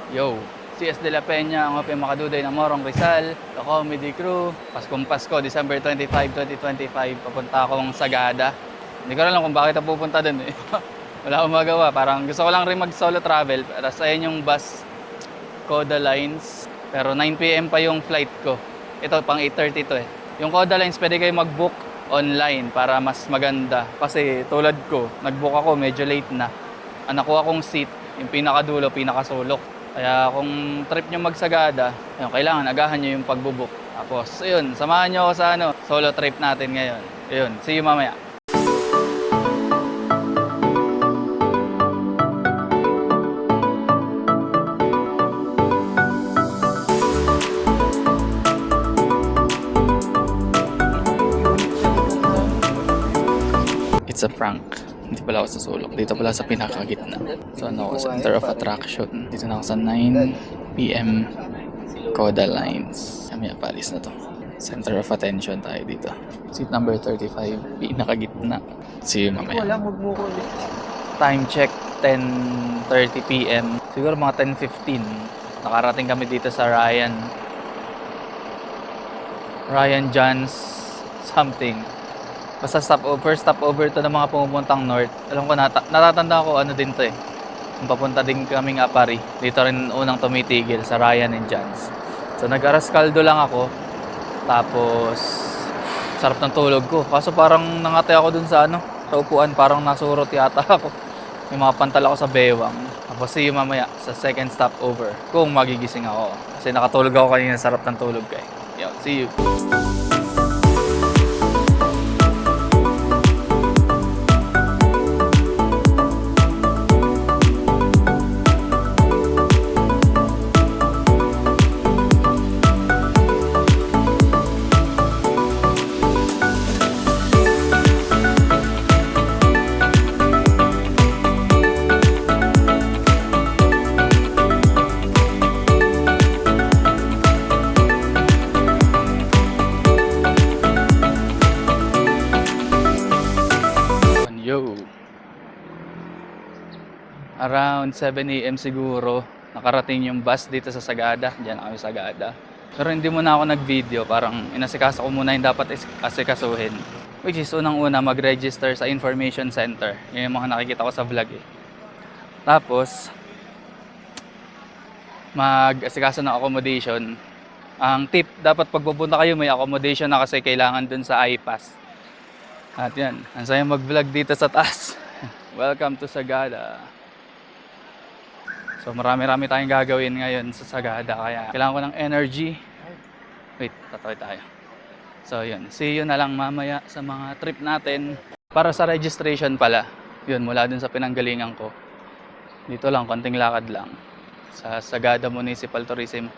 Yo, CS De La Peña, ang OPM Makaduday ng Morong Rizal, The Comedy Crew. Paskong Pasko, December 25, 2025, papunta akong Sagada. Hindi ko alam kung bakit ako pupunta dun eh. Wala akong magawa, parang gusto ko lang rin mag-solo travel. Tapos ayun yung bus, Coda Lines. Pero 9 PM pa yung flight ko. Ito, pang 8:30 to eh. Yung Coda Lines, pwede kayo mag-book online para mas maganda. Kasi tulad ko, nag-book ako, medyo late na. Ang nakuha kong seat, yung pinakadulo, pinakasulok. Kaya kung trip nyo magsagada, ayun, kailangan agahan nyo yung pagbubuk. Tapos, ayun, samahan nyo ako sa solo trip natin ngayon. Ayun, see you mamaya. It's a prank. Hindi pala ako sa sulok. Dito pala sa pinakagitna. So ano ako, center of attraction. Dito na ako sa 9 PM Coda Lines. Kami palis na to. Center of attention tayo dito. Seat number 35, pinakagitna. See you mamaya. Time check, 10:30 PM. Siguro mga 10:15. Nakarating kami dito sa Ryan John's something. Basta first stopover to ng mga pumupuntang north. Alam ko, natatanda ko ano din to eh. Kung papunta din kaming Apari. Dito rin unang tumitigil sa Ryan and John's. So nag-aras kaldo lang ako. Tapos sarap ng tulog ko. Kaso parang nangatay ako dun sa sa upuan. Parang nasurot yata ako. May mga pantal ako sa bewang. Tapos see you mamaya sa second stopover. Kung magigising ako. Kasi nakatulog ako kanina, sarap ng tulog ko eh. Yo, see you. Around 7 AM siguro, nakarating yung bus dito sa Sagada. Diyan kami sa Sagada. Pero hindi muna ako nag-video. Parang inasikaso ko muna yung dapat asikasuhin. Which is unang-una mag-register sa information center. Yun yung mga nakikita ko sa vlog eh. Tapos, mag-asikaso ng accommodation. Ang tip, dapat pagpupunta kayo may accommodation na kasi kailangan dun sa iPass. At yan, ang saya mag-vlog dito sa taas. Welcome to Sagada. So marami-rami tayong gagawin ngayon sa Sagada, kaya kailangan ko ng energy. Wait, tatawid tayo. So yun, see you na lang mamaya sa mga trip natin. Para sa registration pala, yun, mula dun sa pinanggalingan ko. Dito lang, konting lakad lang. Sa Sagada Municipal Tourism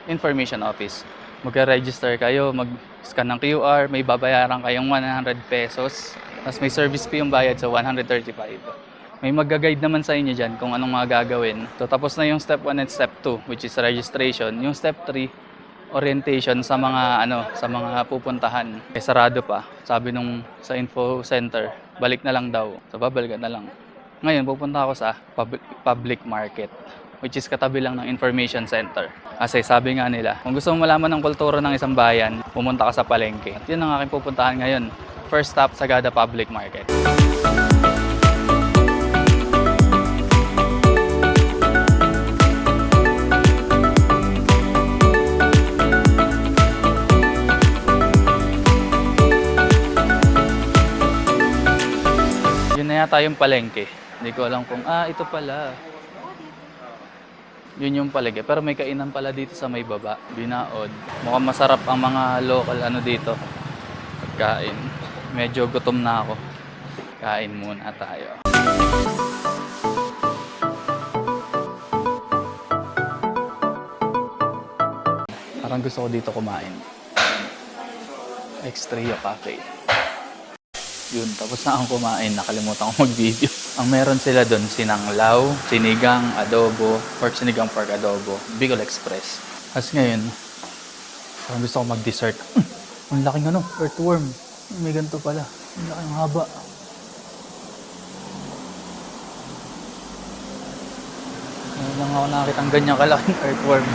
Information Office. Magka-register kayo, mag-scan ng QR, may babayaran kayong 100 pesos. Tapos may service fee yung bayad sa 135. May mag-guide naman sa inyo dyan kung anong mga gagawin. So tapos na yung step 1 and step 2, which is registration. Yung step 3, orientation sa mga sa mga pupuntahan. Eh sarado pa. Sabi nung sa info center, balik na lang daw. So babalikan na lang. Ngayon pupunta ako sa public market, which is katabi lang ng information center. Kasi sabi nga nila, kung gusto mo malaman ng kultura ng isang bayan, pumunta ka sa palengke. At yun ang aking pupuntahan ngayon. First stop, Sagada Public Market. Yun na yata yung palengke. Hindi ko alam kung, ito pala. Yun yung palengke. Pero may kainan pala dito sa may baba. Binaod. Mukhang masarap ang mga local dito. Pagkain. Medyo gutom na ako. Kain muna tayo. Parang gusto ko dito kumain. Extria Cafe. Yun, tapos na akong kumain. Nakalimutan ko mag-video. Ang meron sila doon, sinanglaw, sinigang, adobo, sinigang pork adobo, Bicol Express. Tapos ngayon, parang gusto ko mag-dessert. Ang laking earthworm. May ganito pala. Ang laking haba. Hindi lang ako nakakita ng ganyang kalaking earthworm.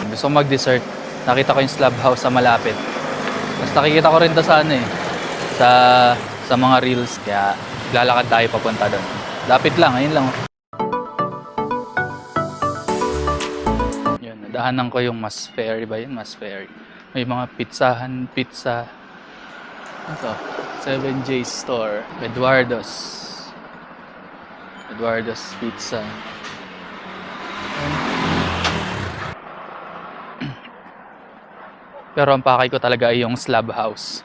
Gusto ko mag-dessert. Nakita ko yung slab house sa malapit. Tapos nakikita ko rin to sa ano eh. Sa mga reels. Kaya lalakad tayo papunta doon. Lapit lang, ayun lang. Yun, nadaanan ko yung Mas Ferry ba yun? Mas Ferry. May mga pizza. Ito, 7J Store. Eduardo's Pizza. Pero ang pakay ko talaga ay yung slab house.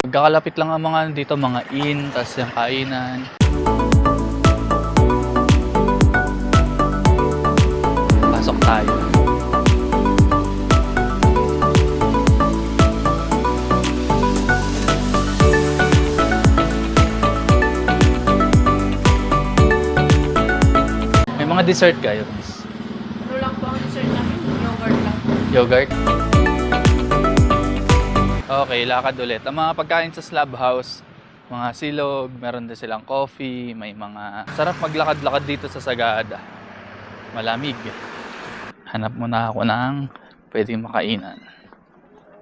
Magkakalapit lang ang mga dito, mga inn, tas yung kainan. Pasok tayo. May mga dessert kayo, miss? Ano lang po ang dessert namin? Yogurt lang. Yogurt? Okay, lakad ulit. Ang mga pagkain sa slab house, mga silog, meron din silang coffee, may mga... Sarap maglakad-lakad dito sa Sagada. Malamig. Hanap muna ako ng pwedeng makainan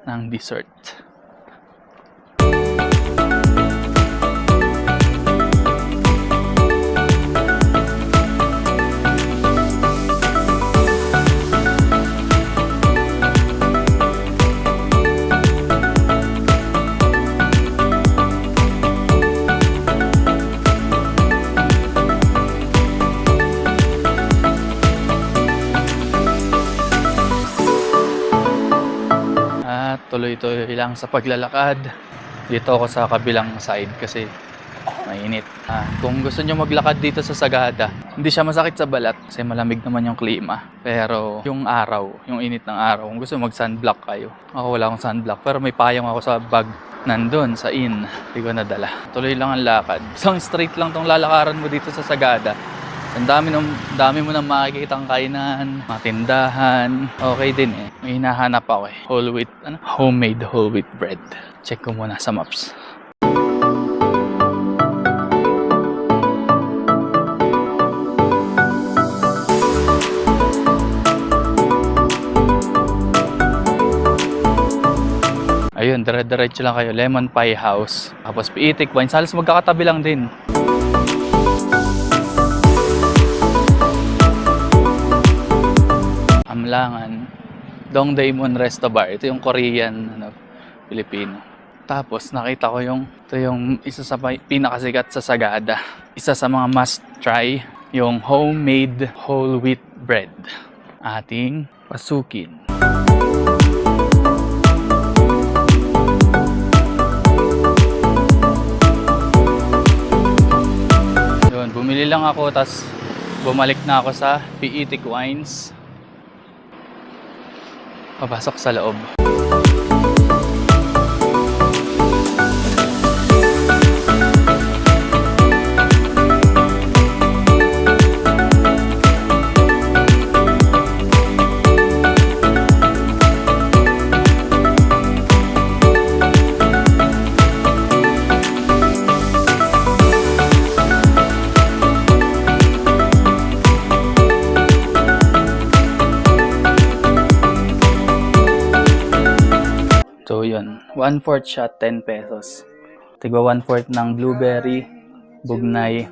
ng dessert. Tuloy-tuloy lang sa paglalakad. Dito ako sa kabilang side kasi mainit. Kung gusto nyo maglakad dito sa Sagada, hindi siya masakit sa balat kasi malamig naman yung klima. Pero yung araw, yung init ng araw, kung gusto mag-sunblock kayo. Ako wala akong sunblock pero may payong ako sa bag nandun sa inn. Hindi ko nadala. Tuloy lang ang lakad. Isang straight lang tong lalakaran mo dito sa Sagada. Ang dami mo nang makikitang kainan, mga tindahan. Okay din eh. May hinahanap ako eh. Homemade whole wheat bread. Check ko muna sa maps. Ayun, dire-diretso lang kayo. Lemon Pie House. Tapos Piitik Wines. Halos magkakatabi lang din. Amlangan, Dongdaemun Resto Bar. Ito yung Korean, Filipino. Tapos nakita ko ito yung isa sa pinakasikat sa Sagada. Isa sa mga must try, yung homemade whole wheat bread. Ating pasukin. Yun, bumili lang ako, tas bumalik na ako sa Piitik Wines. Papasok sa loob. So yun, 1/4 shot, 10 pesos. Tigba 1/4 ng blueberry, bugnay,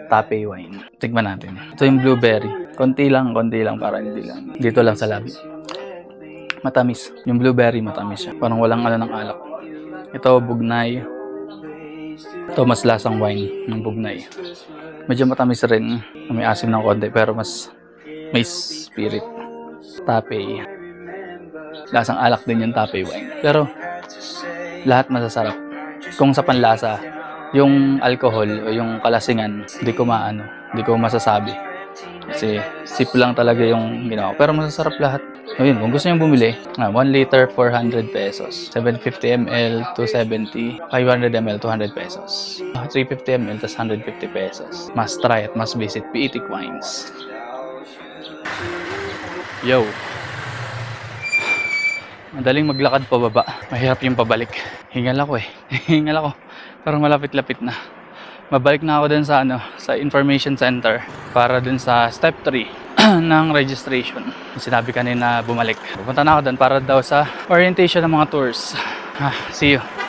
tape wine. Tignan natin. Ito yung blueberry. Konti lang para hindi lang. Dito lang sa labi. Matamis. Yung blueberry matamis siya. Parang walang ng alak. Ito bugnay. Ito mas lasang wine ng bugnay. Medyo matamis rin. May asim ng konti pero mas may spirit. Tape. Lasang alak din yung tape wine. Pero lahat masasarap. Kung sa panlasa, yung alcohol o yung kalasingan, hindi ko masasabi. Kasi sip lang talaga yung ginawa. Pero masasarap lahat. So yun, kung gusto nyo bumili, 1 liter, 400 pesos. 750 ml, 270. 500 ml, 200 pesos. 350 ml, tas 150 pesos. Must try at must visit Piitik Wines. Yo! Madaling maglakad pababa. Mahirap yung pabalik. Hingal ako eh. Hingal ako. Parang malapit-lapit na. Mabalik na ako dun sa sa information center para dun sa step 3 ng registration. Sinabi kanina bumalik. Pupunta na ako dun para daw sa orientation ng mga tours. See you.